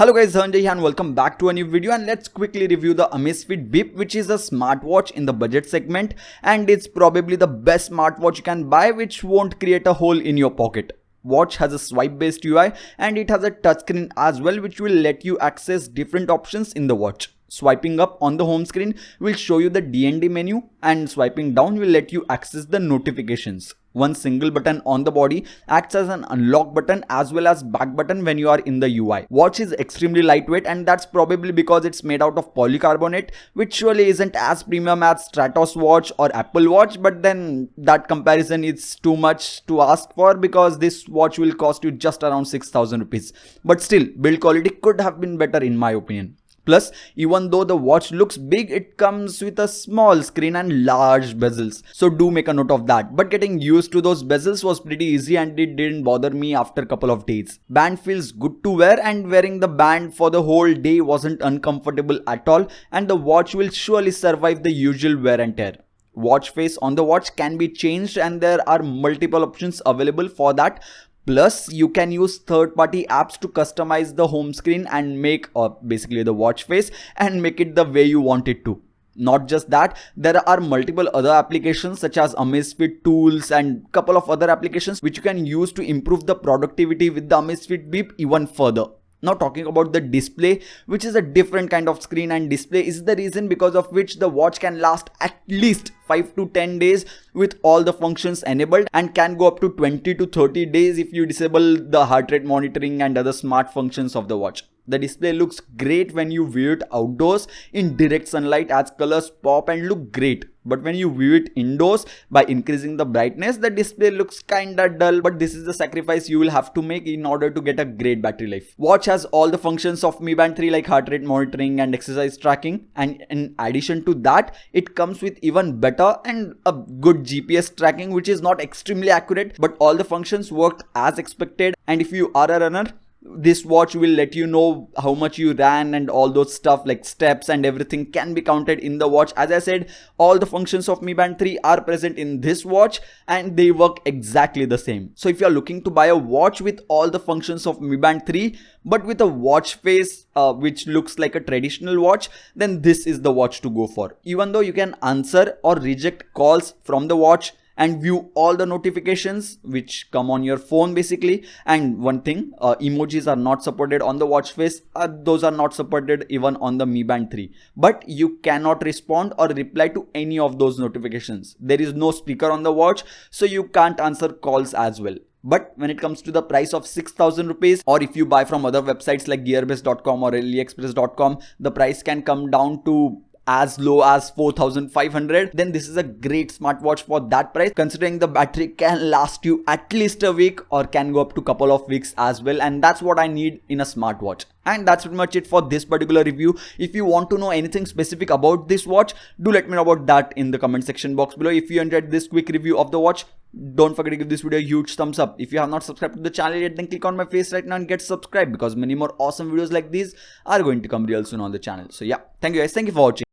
Hello guys, Dhananjay here and welcome back to a new video, and let's quickly review the Amazefit BIP, which is a smartwatch in the budget segment, and it's probably the best smartwatch you can buy which won't create a hole in your pocket. Watch has a swipe based UI and it has a touchscreen as well, which will let you access different options in the watch. Swiping up on the home screen will show you the DND menu, and swiping down will let you access the notifications. One single button on the body acts as an unlock button as well as back button when you are in the UI. Watch is extremely lightweight, and that's probably because it's made out of polycarbonate, which surely isn't as premium as Stratos watch or Apple watch, but then that comparison is too much to ask for because this watch will cost you just around 6,000 rupees. But still, build quality could have been better in my opinion. Plus, even though the watch looks big, it comes with a small screen and large bezels. So do make a note of that. But getting used to those bezels was pretty easy and it didn't bother me after a couple of days. Band feels good to wear, and wearing the band for the whole day wasn't uncomfortable at all, and the watch will surely survive the usual wear and tear. Watch face on the watch can be changed and there are multiple options available for that. Plus, you can use third-party apps to customize the home screen and make basically the watch face and make it the way you want it to. Not just that, there are multiple other applications such as Amazfit tools and couple of other applications which you can use to improve the productivity with the Amazfit BIP even further. Now talking about the display, which is a different kind of screen, and display is the reason because of which the watch can last at least 5 to 10 days with all the functions enabled, and can go up to 20 to 30 days if you disable the heart rate monitoring and other smart functions of the watch. The display looks great when you view it outdoors in direct sunlight as colors pop and look great. But when you view it indoors by increasing the brightness, the display looks kinda dull, but this is the sacrifice you will have to make in order to get a great battery life. Watch has all the functions of Mi Band 3 like heart rate monitoring and exercise tracking, and in addition to that, it comes with even better and a good GPS tracking, which is not extremely accurate, but all the functions worked as expected. And if you are a runner, this watch will let you know how much you ran, and all those stuff like steps and everything can be counted in the watch. As I said, all the functions of Mi Band 3 are present in this watch and they work exactly the same. So if you are looking to buy a watch with all the functions of Mi Band 3 but with a watch face which looks like a traditional watch, then this is the watch to go for. Even though you can answer or reject calls from the watch and view all the notifications which come on your phone basically. And one thing, emojis are not supported on the watch face. Those are not supported even on the Mi Band 3. But you cannot respond or reply to any of those notifications. There is no speaker on the watch, so you can't answer calls as well. But when it comes to the price of 6,000 rupees, or if you buy from other websites like gearbest.com or aliexpress.com, the price can come down to as low as 4,500. Then this is a great smartwatch for that price, considering the battery can last you at least a week or can go up to couple of weeks as well, and that's what I need in a smartwatch. And that's pretty much it for this particular review. If you want to know anything specific about this watch, do let me know about that in the comment section box below. If you enjoyed this quick review of the watch, don't forget to give this video a huge thumbs up. If you have not subscribed to the channel yet, then click on my face right now and get subscribed, because many more awesome videos like these are going to come real soon on the channel. So yeah, thank you guys, thank you for watching.